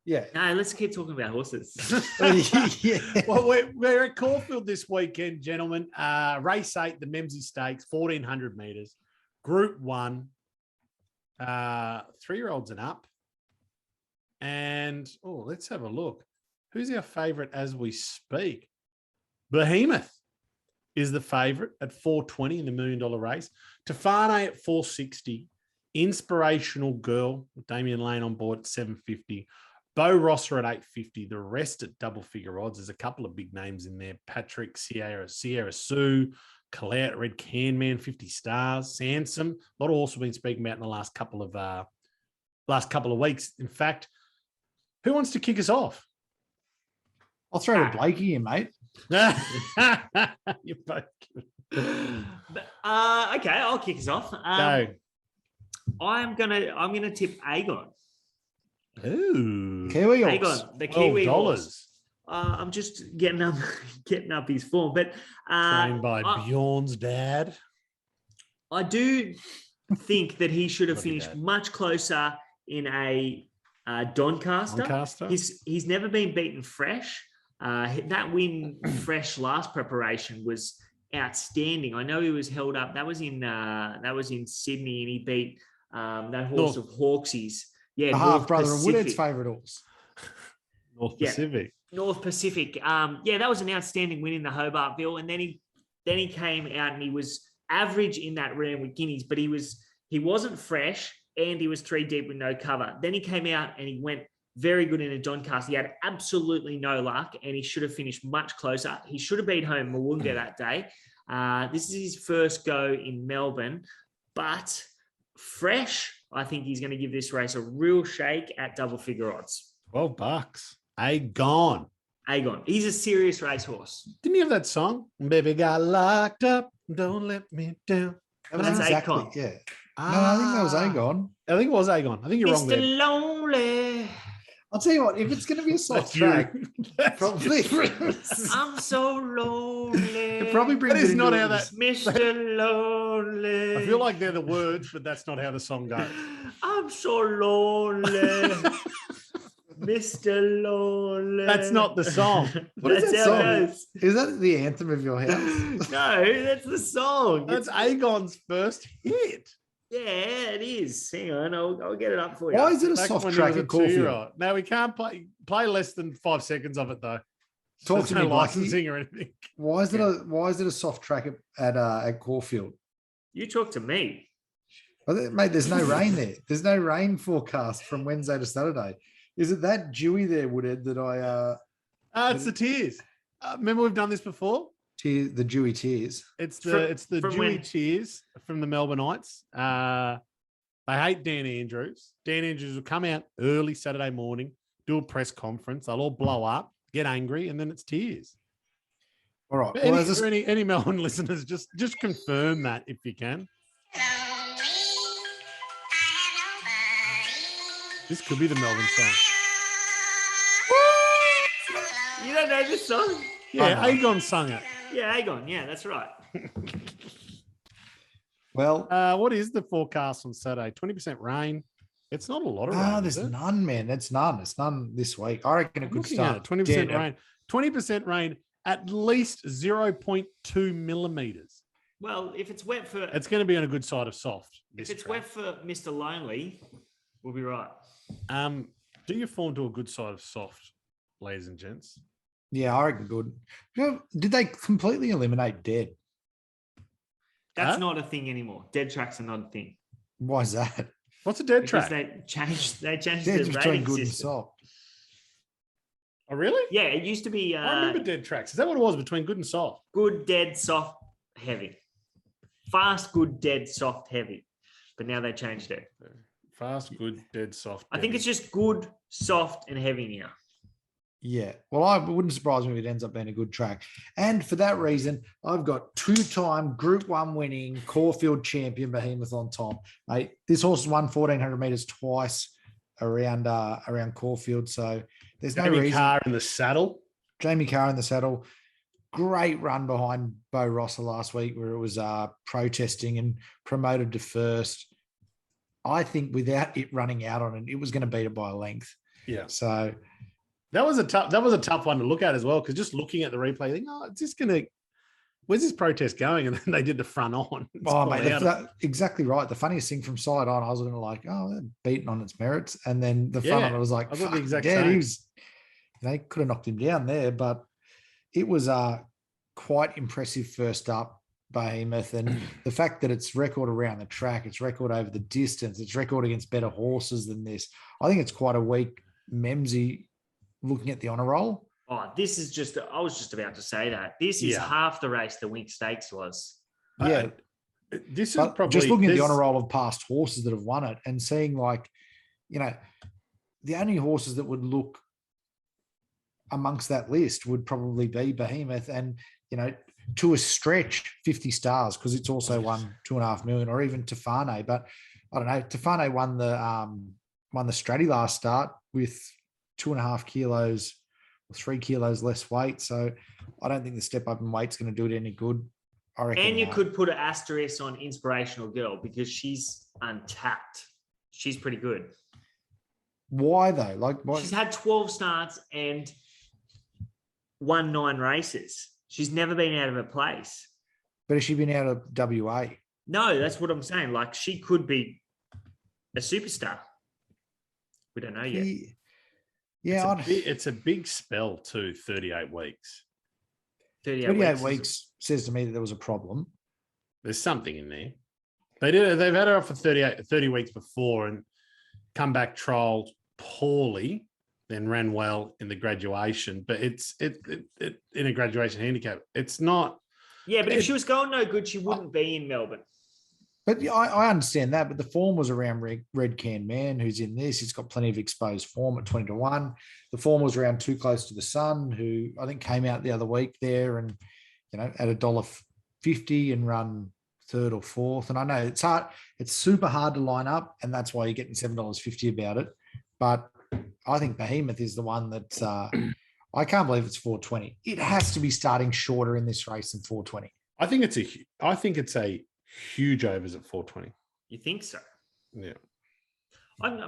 Yeah. No, let's keep talking about horses. Yeah. Well, we're at Caulfield this weekend, gentlemen. Race 8, the Memsie Stakes, 1,400 metres. Group 1, 3-year-olds and up. And, let's have a look. Who's our favourite as we speak? Behemoth is the favourite at 420 in the $1 million race. Tefane at 460. Inspirational Girl with Damian Lane on board at 750. Bo Rosser at 850. The rest at double figure odds. There's a couple of big names in there. Patrick, Sierra Sue, Colette, Red Can Man, 50 stars. Sansom. A lot of horses we've been speaking about in the last couple of weeks. In fact, who wants to kick us off? I'll throw to Blakey in, mate. You're both Okay, I'll kick us off. Go. I'm gonna tip Aegon. Ooh, Kiwi horse. Aegon, the Kiwi horse. $12. I'm just getting up his form, but Trained by Bjorn's dad. I do think that he should have finished much closer in a Doncaster. He's never been beaten fresh. That win fresh last preparation was outstanding. I know he was held up. That was in Sydney, and he beat that horse of Hawksy's. Yeah, the half brother of Woodhead's favourite horse. North Pacific. That was an outstanding win in the Hobartville, and then he came out and he was average in that round with Guineas, but he wasn't fresh and he was 3 deep with no cover. Then he came out and he went very good in a Doncaster. He had absolutely no luck, and he should have finished much closer. He should have beat home Moonga that day. This is his first go in Melbourne, but fresh, I think he's going to give this race a real shake at double figure odds. $12. Aegon. He's a serious racehorse. Didn't he have that song? Baby got locked up, don't let me down. That's exactly, Aegon. yeah. No, I think that was Aegon. I think it was Aegon. I think you're wrong there. Mr. Lonely. I'll tell you what, if it's going to be a soft track, probably I'm so lonely. It probably brings that is not how that Mr. Lonely. I feel like they're the words, but that's not how the song goes. I'm so lonely. Mr. Lonely. That's not the song. What is that song? Is that the anthem of your house? No, that's the song. That's Aegon's first hit. Yeah, it is. Hang on, I'll get it up for you. Why is it a soft track at Caulfield? Now we can't play less than 5 seconds of it though. Talk to me, licensing or anything. Why is it a soft track at Caulfield? You talk to me. Mate, there's no rain there. There's no rain forecast from Wednesday to Saturday. Is it that dewy there, Woodhead, that it's the tears. Remember we've done this before? The dewy tears. It's the dewy tears from the Melbourneites. They hate Dan Andrews. Dan Andrews will come out early Saturday morning, do a press conference. They'll all blow up, get angry, and then it's tears. All right. Any Melbourne listeners, just confirm that if you can. This could be the Melbourne song. You don't know this song? Yeah, Aegon sung it. Yeah, Aegon. Yeah, that's right. Well, what is the forecast on Saturday? 20% rain. It's not a lot of rain. There's none, man. It's none this week. I reckon it could start. 20% rain. 20% rain, at least 0.2 millimeters. Well, if it's wet for... It's going to be on a good side of soft. If it's wet for Mr. Lonely, we'll be right. Do you form to a good side of soft, ladies and gents? Yeah, I reckon good. Did they completely eliminate dead? That's not a thing anymore. Dead tracks are not a thing. Why is that? What's a dead because track? They changed Dead's the between rating good system. and soft. Oh, really? Yeah, it used to be... I remember dead tracks. Is that what it was, between good and soft? Good, dead, soft, heavy. Fast, good, dead, soft, heavy. But now they changed it. Fast, good, dead, soft. I think it's just good, soft, and heavy now. Yeah. Well, it wouldn't surprise me if it ends up being a good track. And for that reason, I've got 2-time Group 1 winning Caulfield champion Behemoth on top. Mate, this horse has won 1,400 metres twice around Caulfield. So there's no reason. Jamie Carr in the saddle. Jamie Carr in the saddle. Great run behind Bo Rosser last week where it was protesting and promoted to first. I think without it running out on it, it was going to beat it by a length. Yeah. So That was a tough one to look at as well, because just looking at the replay, you think, oh, it's just gonna. Where's this protest going? And then they did the front on. It's oh, gone mate, out. exactly right. The funniest thing from side on, I was looking like, oh, they're beaten on its merits. And then the front on, I was like, I thought the fuck, exact yeah, same. he was, they could have knocked him down there, but it was quite impressive first up, Behemoth. And the fact that it's record around the track, it's record over the distance, it's record against better horses than this. I think it's quite a weak Memsie looking at the honour roll. Oh, this is just, I was just about to say that. This is half the race the Wink Stakes was. Yeah. This is But probably just looking at the honour roll of past horses that have won it and seeing like, you know, the only horses that would look amongst that list would probably be Behemoth and, you know, to a stretch 50 stars, because it's also won 2.5 million, or even Tefane. But I don't know, Tefane won the Stratty last start with 2.5 kilos or 3 kilos less weight. So I don't think the step up in weight's going to do it any good. I reckon. And you could put an asterisk on Inspirational Girl because she's untapped. She's pretty good. Why though? Like, why? She's had 12 starts and won 9 races. She's never been out of her place. But has she been out of WA? No, that's what I'm saying. Like, she could be a superstar. We don't know yet. Yeah, it's a big spell too. 38 weeks. 38 weeks says to me that there was a problem. There's something in there. They've had her off for 30 weeks before and come back trialled poorly, then ran well in the graduation. But it's in a graduation handicap. It's not. Yeah, but if she was going no good, she wouldn't be in Melbourne. But I understand that. But the form was around Red Can Man, who's in this. He's got plenty of exposed form at 20-1. The form was around Too Close to the Sun, who I think came out the other week there and, you know, at $1.50 and run third or fourth. And I know it's hard. It's super hard to line up, and that's why you're getting $7.50 about it. But I think Behemoth is the one that I can't believe it's 420. It has to be starting shorter in this race than 420. I think it's a huge overs at 420. You think so? Yeah.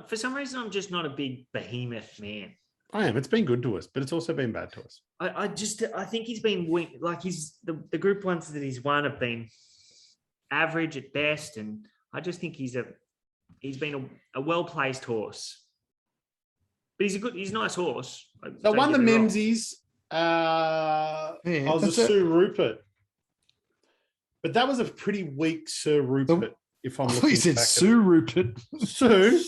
For some reason, I'm just not a big Behemoth man. I am. It's been good to us, but it's also been bad to us. I think he's been like the group ones that he's won have been average at best, and I just think he's been a well-placed horse. But he's a nice horse. So won the Memsies. I was a Sir Rupert. But that was a pretty weak Sir Rupert, if I'm looking back. He said Sue Rupert. Sue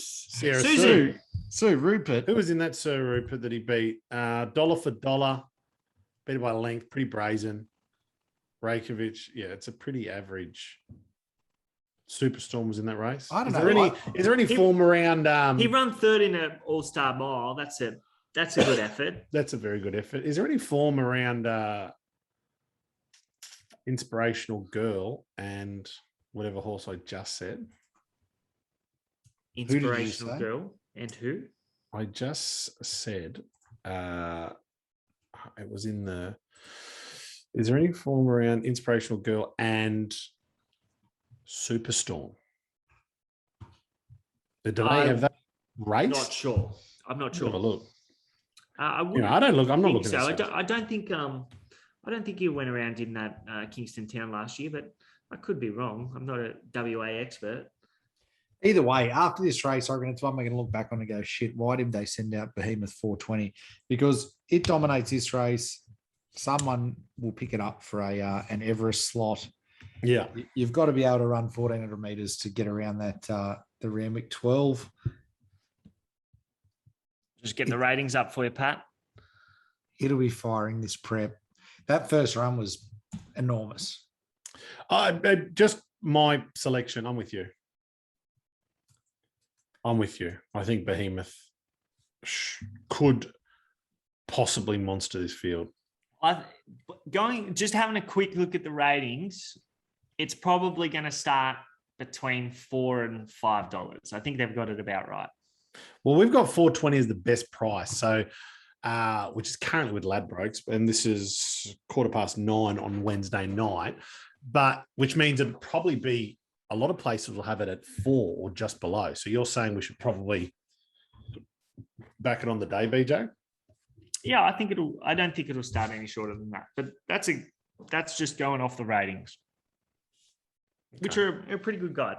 Rupert. Who was in that Sir Rupert that he beat? Dollar for Dollar. Beat by length. Pretty brazen. Reykjavik. Yeah, it's a pretty average. Superstorm was in that race. I don't know. Is there any form around... he ran third in an All-Star Mile. That's a good effort. That's a very good effort. Is there any form around... Inspirational Girl and whatever horse I just said? Inspirational Girl and who? I just said it was in the... Is there any form around Inspirational Girl and Superstorm? Did they have that race? I'm not sure. Have a look. I don't look. I'm not looking. So I don't think he went around in that Kingston Town last year, but I could be wrong. I'm not a WA expert. Either way, after this race, I reckon it's one we're going to look back on and go, shit, why did they send out Behemoth 420? Because it dominates this race. Someone will pick it up for an Everest slot. Yeah. You've got to be able to run 1,400 meters to get around that the Randwick 12. Just getting the ratings up for you, Pat. It'll be firing this prep. That first run was enormous. Just my selection. I'm with you. I think Behemoth could possibly monster this field. Just having a quick look at the ratings, it's probably going to start between $4 and $5. I think they've got it about right. Well, we've got 420 as the best price. So, which is currently with Ladbrokes, and this is 9:15 on Wednesday night, but which means it'd probably be a lot of places will have it at 4 or just below. So you're saying we should probably back it on the day, BJ? Yeah, I don't think it'll start any shorter than that. But that's just going off the ratings, which are a pretty good guide.